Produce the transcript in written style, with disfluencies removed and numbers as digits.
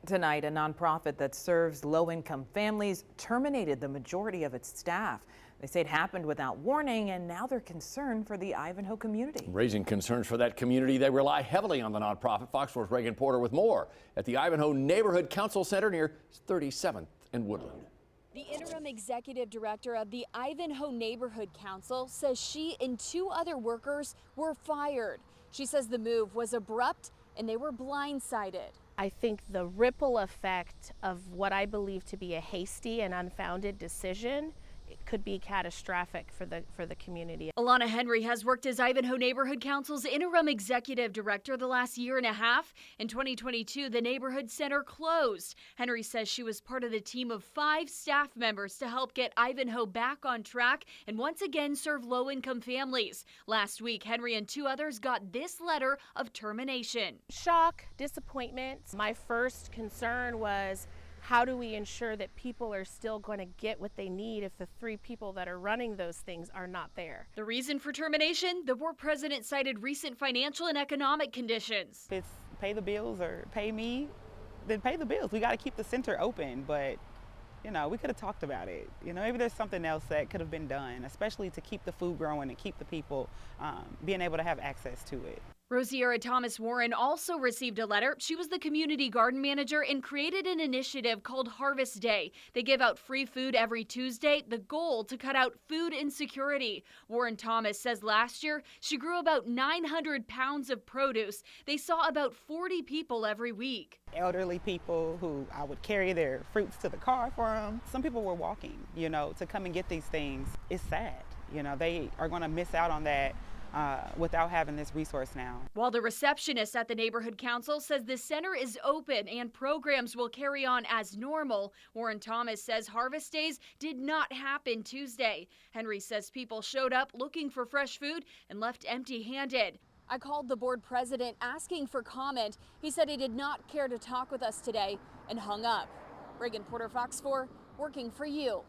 Tonight, a nonprofit that serves low-income families terminated the majority of its staff. They say it happened without warning, and now they're concerned for the Ivanhoe community. Raising concerns for that community, they rely heavily on the nonprofit. Fox 4's Reagan Porter with more at the Ivanhoe Neighborhood Council Center near 37th and Woodland. The interim executive director of the Ivanhoe Neighborhood Council says she and 2 other workers were fired. She says the move was abrupt and they were blindsided. I think the ripple effect of what I believe to be a hasty and unfounded decision, it could be catastrophic for the community. Alana Henry has worked as Ivanhoe Neighborhood Council's interim executive director the last year and a half. In 2022, the neighborhood center closed. Henry says she was part of the team of 5 staff members to help get Ivanhoe back on track and once again serve low-income families. Last week, Henry and 2 others got this letter of termination. Shock, disappointment. My first concern was, how do we ensure that people are still going to get what they need if the 3 people that are running those things are not there? The reason for termination? The board president cited recent financial and economic conditions. If it's pay the bills or pay me, then pay the bills. We got to keep the center open, but you know, we could have talked about it. You know, maybe there's something else that could have been done, especially to keep the food growing and keep the people being able to have access to it. Rosiera Thomas Warren also received a letter. She was the community garden manager and created an initiative called Harvest Day. They give out free food every Tuesday, the goal to cut out food insecurity. Warren Thomas says last year she grew about 900 pounds of produce. They saw about 40 people every week. Elderly people who I would carry their fruits to the car for them. Some people were walking, you know, to come and get these things. It's sad. You know, they are going to miss out on that without having this resource now. While the receptionist at the neighborhood council says the center is open and programs will carry on as normal, Warren Thomas says Harvest Days did not happen Tuesday. Henry says people showed up looking for fresh food and left empty-handed. I called the board president asking for comment. He said he did not care to talk with us today and hung up. Reagan Porter, Fox 4, working for you.